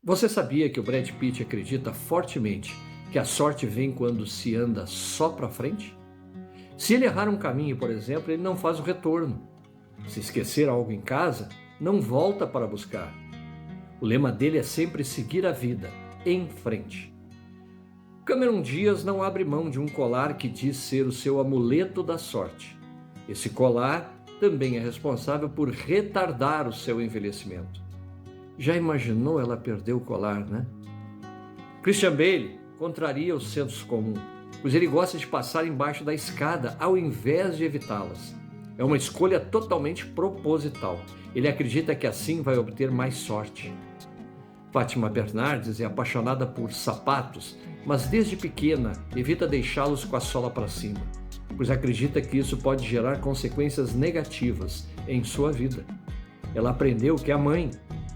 Você sabia que o Brad Pitt acredita fortemente que a sorte vem quando se anda só para frente? Se ele errar um caminho, por exemplo, ele não faz o retorno. Se esquecer algo em casa, não volta para buscar. O lema dele é sempre seguir a vida, em frente. Cameron Diaz não abre mão de um colar que diz ser o seu amuleto da sorte. Esse colar também é responsável por retardar o seu envelhecimento. Já imaginou ela perder o colar, né? Christian Bale contraria o senso comum, pois ele gosta de passar embaixo da escada ao invés de evitá-las. É uma escolha totalmente proposital. Ele acredita que assim vai obter mais sorte. Fátima Bernardes é apaixonada por sapatos, mas desde pequena evita deixá-los com a sola para cima, pois acredita que isso pode gerar consequências negativas em sua vida. Ela aprendeu que a mãe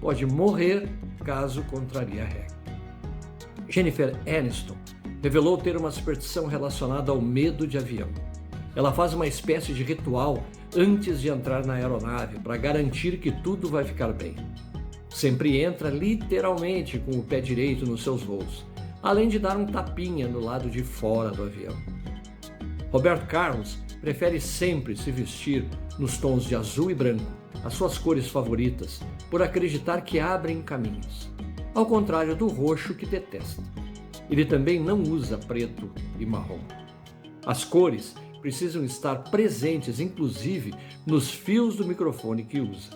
pode morrer caso contrarie a regra. Jennifer Aniston revelou ter uma superstição relacionada ao medo de avião. Ela faz uma espécie de ritual antes de entrar na aeronave para garantir que tudo vai ficar bem. Sempre entra literalmente com o pé direito nos seus voos, além de dar um tapinha no lado de fora do avião. Roberto Carlos prefere sempre se vestir nos tons de azul e branco, as suas cores favoritas, por acreditar que abrem caminhos, ao contrário do roxo que detesta. Ele também não usa preto e marrom. As cores precisam estar presentes, inclusive, nos fios do microfone que usa.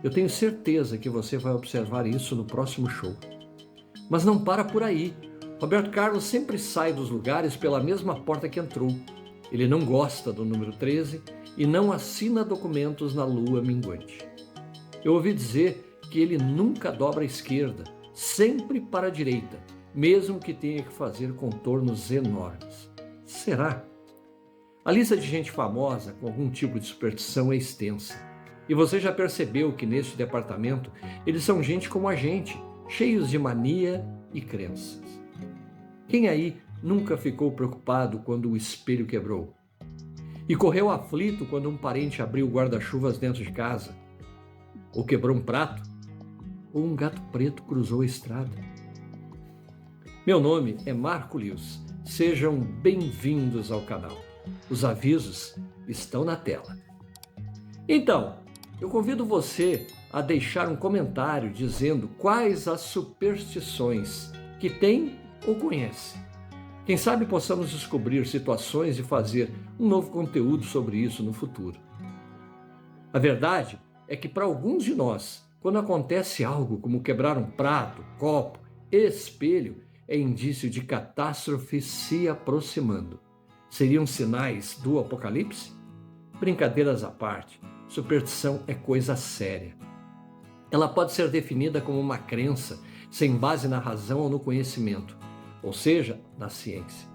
Eu tenho certeza que você vai observar isso no próximo show. Mas não para por aí. Roberto Carlos sempre sai dos lugares pela mesma porta que entrou. Ele não gosta do número 13 e não assina documentos na lua minguante. Eu ouvi dizer que ele nunca dobra à esquerda, sempre para a direita, mesmo que tenha que fazer contornos enormes. Será? A lista de gente famosa com algum tipo de superstição é extensa. E você já percebeu que neste departamento eles são gente como a gente, cheios de mania e crenças. Quem aí nunca ficou preocupado quando o espelho quebrou? E correu aflito quando um parente abriu guarda-chuvas dentro de casa? Ou quebrou um prato? Ou um gato preto cruzou a estrada? Meu nome é Marco Lewis. Sejam bem-vindos ao canal. Os avisos estão na tela. Então, eu convido você a deixar um comentário dizendo quais as superstições que tem ou conhece. Quem sabe possamos descobrir situações e fazer um novo conteúdo sobre isso no futuro. A verdade é que para alguns de nós, quando acontece algo como quebrar um prato, copo, espelho, é indício de catástrofe se aproximando. Seriam sinais do apocalipse? Brincadeiras à parte, superstição é coisa séria. Ela pode ser definida como uma crença sem base na razão ou no conhecimento, ou seja, na ciência,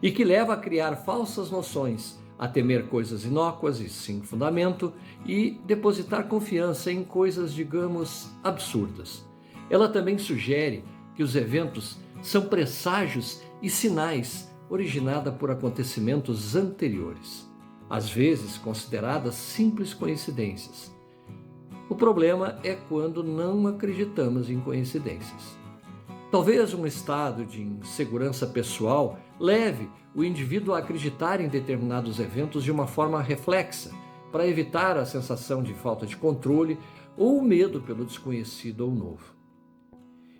e que leva a criar falsas noções, a temer coisas inócuas e sem fundamento e depositar confiança em coisas, digamos, absurdas. Ela também sugere que os eventos são presságios e sinais originados por acontecimentos anteriores, às vezes consideradas simples coincidências. O problema é quando não acreditamos em coincidências. Talvez um estado de insegurança pessoal leve o indivíduo a acreditar em determinados eventos de uma forma reflexa, para evitar a sensação de falta de controle ou o medo pelo desconhecido ou novo.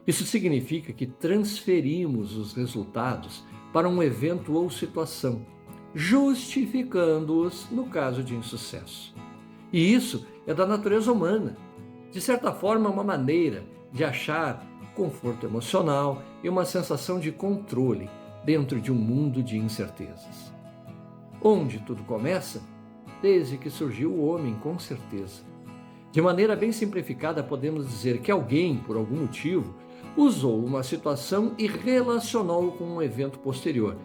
Isso significa que transferimos os resultados para um evento ou situação, justificando-os no caso de insucesso. E isso é da natureza humana. De certa forma, é uma maneira de achar conforto emocional e uma sensação de controle dentro de um mundo de incertezas. Onde tudo começa? Desde que surgiu o homem, com certeza. De maneira bem simplificada, podemos dizer que alguém, por algum motivo, usou uma situação e relacionou com um evento posterior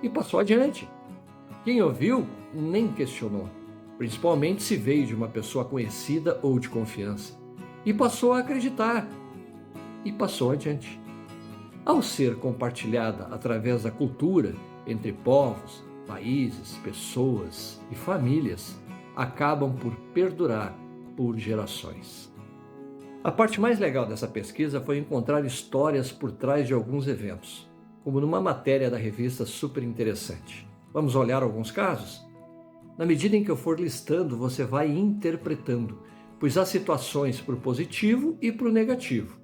e passou adiante. Quem ouviu nem questionou, principalmente se veio de uma pessoa conhecida ou de confiança, e passou a acreditar e passou adiante. Ao ser compartilhada através da cultura entre povos, países, pessoas e famílias, acabam por perdurar por gerações. A parte mais legal dessa pesquisa foi encontrar histórias por trás de alguns eventos, como numa matéria da revista super interessante. Vamos olhar alguns casos? Na medida em que eu for listando, você vai interpretando, pois há situações para o positivo e para o negativo,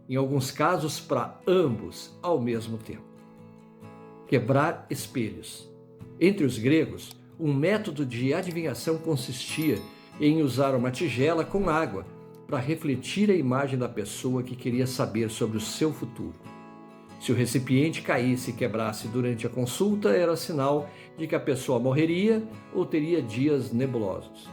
em alguns casos para ambos ao mesmo tempo. Quebrar espelhos. Entre os gregos, um método de adivinhação consistia em usar uma tigela com água para refletir a imagem da pessoa que queria saber sobre o seu futuro. Se o recipiente caísse e quebrasse durante a consulta, era sinal de que a pessoa morreria ou teria dias nebulosos.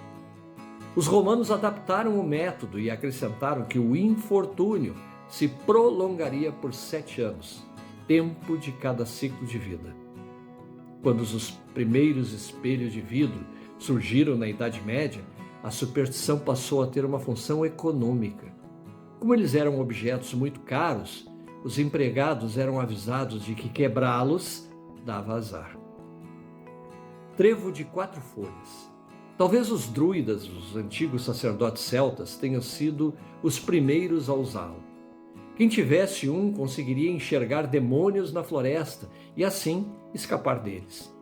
Os romanos adaptaram o método e acrescentaram que o infortúnio se prolongaria por 7 anos, tempo de cada ciclo de vida. Quando os primeiros espelhos de vidro surgiram na Idade Média, a superstição passou a ter uma função econômica. Como eles eram objetos muito caros, os empregados eram avisados de que quebrá-los dava azar. Trevo de 4 folhas. Talvez os druidas, os antigos sacerdotes celtas, tenham sido os primeiros a usá-lo. Quem tivesse um conseguiria enxergar demônios na floresta e assim escapar deles.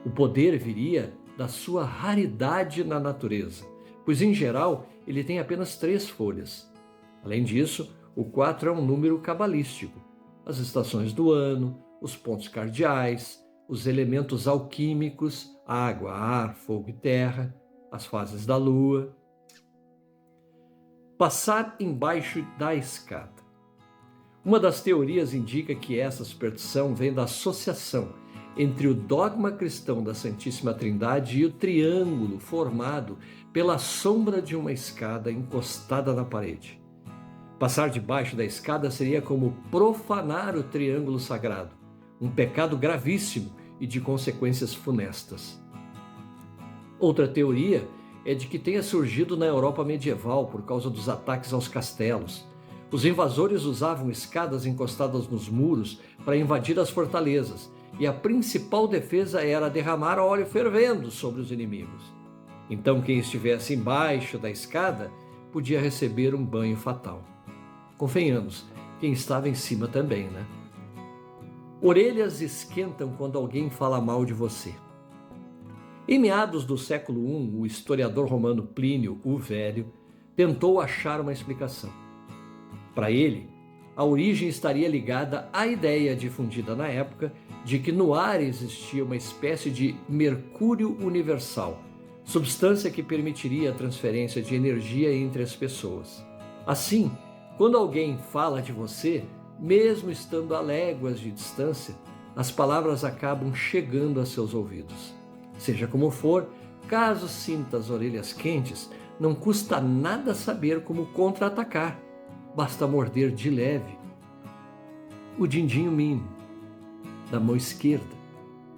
O poder viria da sua raridade na natureza, pois em geral ele tem apenas 3 folhas. Além disso, o 4 é um número cabalístico. As estações do ano, os pontos cardeais, os elementos alquímicos, água, ar, fogo e terra, as fases da lua. Passar embaixo da escada. Uma das teorias indica que essa superstição vem da associação entre o dogma cristão da Santíssima Trindade e o triângulo formado pela sombra de uma escada encostada na parede. Passar debaixo da escada seria como profanar o triângulo sagrado, um pecado gravíssimo e de consequências funestas. Outra teoria é de que tenha surgido na Europa medieval por causa dos ataques aos castelos. Os invasores usavam escadas encostadas nos muros para invadir as fortalezas, e a principal defesa era derramar óleo fervendo sobre os inimigos. Então quem estivesse embaixo da escada podia receber um banho fatal. Convenhamos, quem estava em cima também, né? Orelhas esquentam quando alguém fala mal de você. Em meados do século I, o historiador romano Plínio o Velho tentou achar uma explicação. Para ele, a origem estaria ligada à ideia difundida na época de que no ar existia uma espécie de mercúrio universal, substância que permitiria a transferência de energia entre as pessoas. Assim, quando alguém fala de você, mesmo estando a léguas de distância, as palavras acabam chegando a seus ouvidos. Seja como for, caso sinta as orelhas quentes, não custa nada saber como contra-atacar. Basta morder de leve o dindinho mínimo da mão esquerda,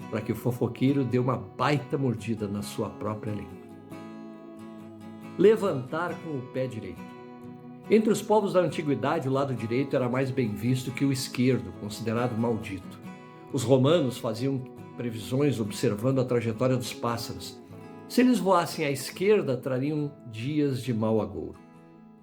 para que o fofoqueiro dê uma baita mordida na sua própria língua. Levantar com o pé direito. Entre os povos da antiguidade, o lado direito era mais bem visto que o esquerdo, considerado maldito. Os romanos faziam previsões observando a trajetória dos pássaros. Se eles voassem à esquerda, trariam dias de mau agouro.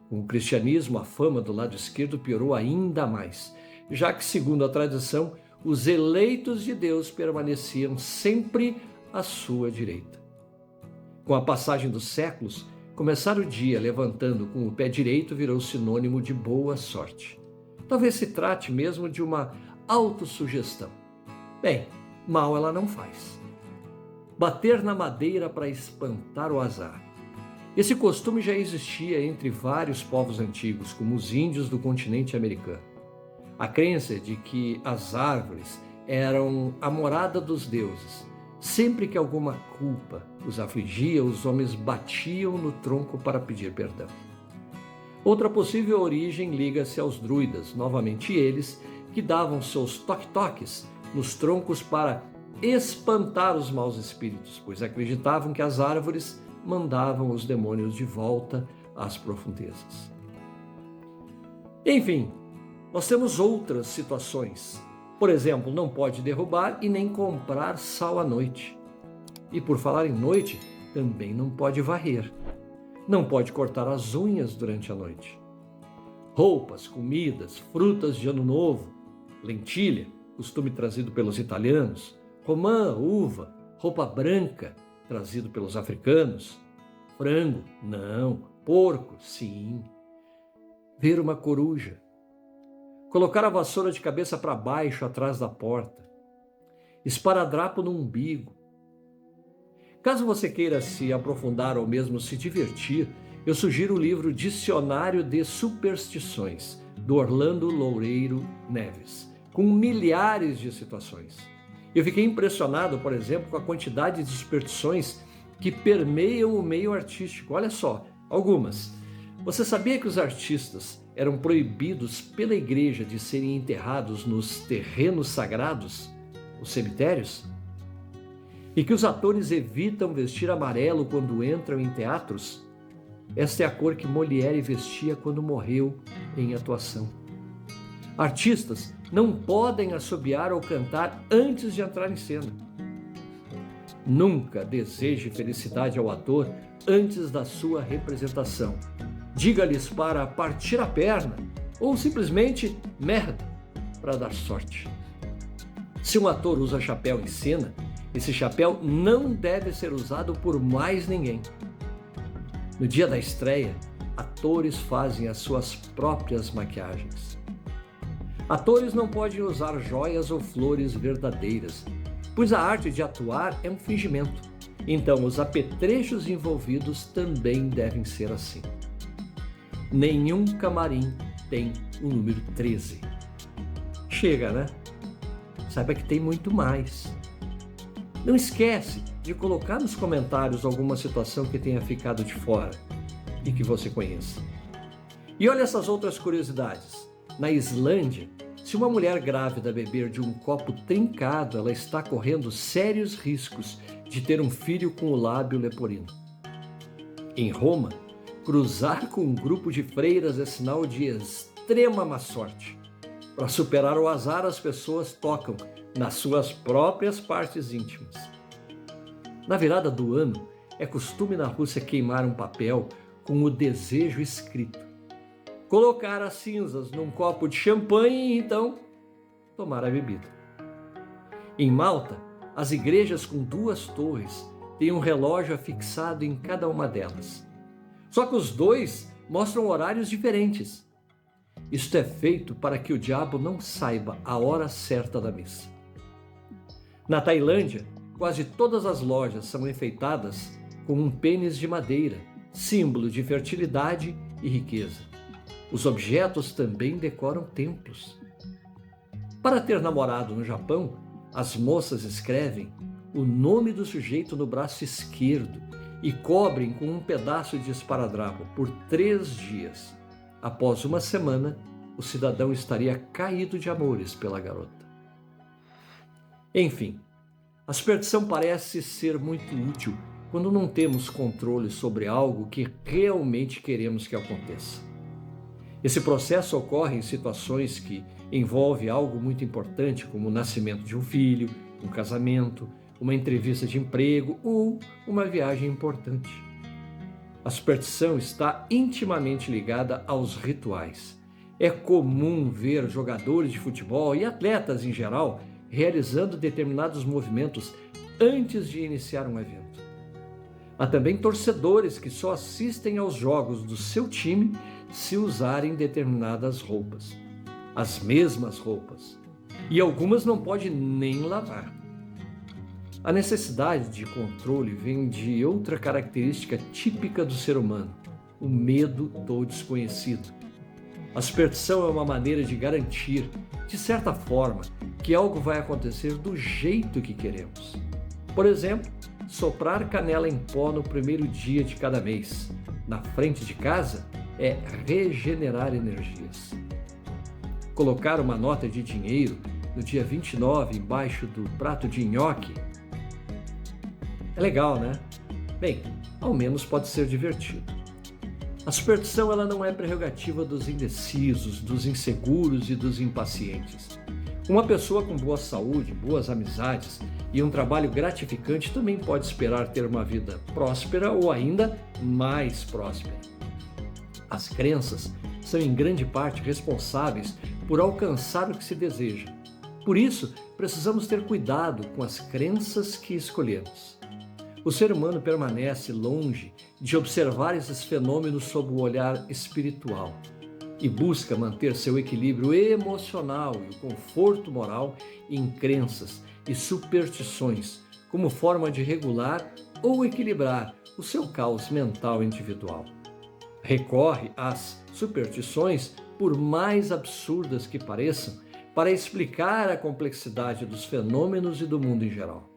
Com o cristianismo, a fama do lado esquerdo piorou ainda mais, já que, segundo a tradição, os eleitos de Deus permaneciam sempre à sua direita. Com a passagem dos séculos, começar o dia levantando com o pé direito virou sinônimo de boa sorte. Talvez se trate mesmo de uma autossugestão. Bem, mal ela não faz. Bater na madeira para espantar o azar. Esse costume já existia entre vários povos antigos, como os índios do continente americano. A crença de que as árvores eram a morada dos deuses. Sempre que alguma culpa os afligia, os homens batiam no tronco para pedir perdão. Outra possível origem liga-se aos druidas, novamente eles, que davam seus toque-toques nos troncos para espantar os maus espíritos, pois acreditavam que as árvores mandavam os demônios de volta às profundezas. Enfim, nós temos outras situações. Por exemplo, não pode derrubar e nem comprar sal à noite. E por falar em noite, também não pode varrer. Não pode cortar as unhas durante a noite. roupas, comidas, frutas de ano novo, lentilha, costume trazido pelos italianos, romã, uva, roupa branca, trazido pelos africanos, frango, não, porco, sim, ver uma coruja, colocar a vassoura de cabeça para baixo atrás da porta, esparadrapo no umbigo. Caso você queira se aprofundar ou mesmo se divertir, eu sugiro o livro Dicionário de Superstições, do Orlando Loureiro Neves, com milhares de situações. Eu fiquei impressionado, por exemplo, com a quantidade de superstições que permeiam o meio artístico. Olha só, algumas. Você sabia que os artistas eram proibidos pela igreja de serem enterrados nos terrenos sagrados, os cemitérios? E que os atores evitam vestir amarelo quando entram em teatros? Esta é a cor que Molière vestia quando morreu em atuação. Artistas não podem assobiar ou cantar antes de entrar em cena. Nunca deseje felicidade ao ator antes da sua representação. Diga-lhes para partir a perna ou simplesmente merda para dar sorte. Se um ator usa chapéu em cena, esse chapéu não deve ser usado por mais ninguém. No dia da estreia, atores fazem as suas próprias maquiagens. Atores não podem usar joias ou flores verdadeiras, pois a arte de atuar é um fingimento. Então, os apetrechos envolvidos também devem ser assim. Nenhum camarim tem o número 13. Chega, né? Saiba que tem muito mais. Não esquece de colocar nos comentários alguma situação que tenha ficado de fora e que você conheça. E olha essas outras curiosidades. Na Islândia, se uma mulher grávida beber de um copo trincado, ela está correndo sérios riscos de ter um filho com o lábio leporino. Em Roma, cruzar com um grupo de freiras é sinal de extrema má sorte. Para superar o azar, as pessoas tocam nas suas próprias partes íntimas. Na virada do ano, é costume na Rússia queimar um papel com o desejo escrito, colocar as cinzas num copo de champanhe e então tomar a bebida. Em Malta, as igrejas com 2 torres têm um relógio afixado em cada uma delas. Só que os 2 mostram horários diferentes. Isto é feito para que o diabo não saiba a hora certa da missa. Na Tailândia, quase todas as lojas são enfeitadas com um pênis de madeira, símbolo de fertilidade e riqueza. Os objetos também decoram templos. Para ter namorado no Japão, as moças escrevem o nome do sujeito no braço esquerdo e cobrem com um pedaço de esparadrapo por 3 dias. Após uma semana, o cidadão estaria caído de amores pela garota. Enfim, a superstição parece ser muito útil quando não temos controle sobre algo que realmente queremos que aconteça. Esse processo ocorre em situações que envolvem algo muito importante, como o nascimento de um filho, um casamento, uma entrevista de emprego ou uma viagem importante. A superstição está intimamente ligada aos rituais. É comum ver jogadores de futebol e atletas em geral realizando determinados movimentos antes de iniciar um evento. Há também torcedores que só assistem aos jogos do seu time se usarem determinadas roupas, as mesmas roupas, e algumas não pode nem lavar. A necessidade de controle vem de outra característica típica do ser humano, o medo do desconhecido. A superstição é uma maneira de garantir, de certa forma, que algo vai acontecer do jeito que queremos. Por exemplo, soprar canela em pó no primeiro dia de cada mês, na frente de casa, é regenerar energias. Colocar uma nota de dinheiro no dia 29 embaixo do prato de nhoque é legal, né? Bem, ao menos pode ser divertido. A superstição ela não é prerrogativa dos indecisos, dos inseguros e dos impacientes. Uma pessoa com boa saúde, boas amizades e um trabalho gratificante também pode esperar ter uma vida próspera ou ainda mais próspera. As crenças são em grande parte responsáveis por alcançar o que se deseja. Por isso, precisamos ter cuidado com as crenças que escolhemos. O ser humano permanece longe de observar esses fenômenos sob o olhar espiritual e busca manter seu equilíbrio emocional e o conforto moral em crenças e superstições como forma de regular ou equilibrar o seu caos mental individual. Recorre às superstições, por mais absurdas que pareçam, para explicar a complexidade dos fenômenos e do mundo em geral.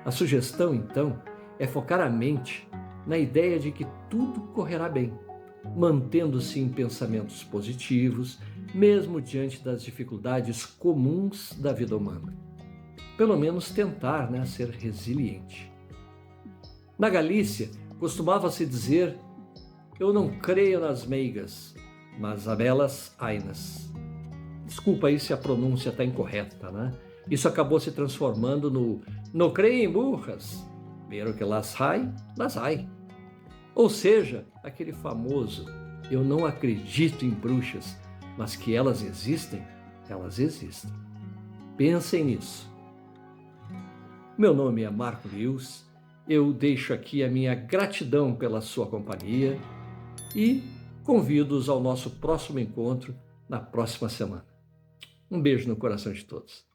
A sugestão, então, é focar a mente na ideia de que tudo correrá bem, mantendo-se em pensamentos positivos, mesmo diante das dificuldades comuns da vida humana. Pelo menos tentar, ser resiliente. Na Galícia, costumava-se dizer: eu não creio nas meigas, mas habelas ainas. Desculpa aí se a pronúncia está incorreta, Isso acabou se transformando no não creio em burras, pero que las hay. Ou seja, aquele famoso eu não acredito em bruxas, mas que elas existem. Pensem nisso. Meu nome é Marco Lewis, eu deixo aqui a minha gratidão pela sua companhia e convido-os ao nosso próximo encontro na próxima semana. Um beijo no coração de todos.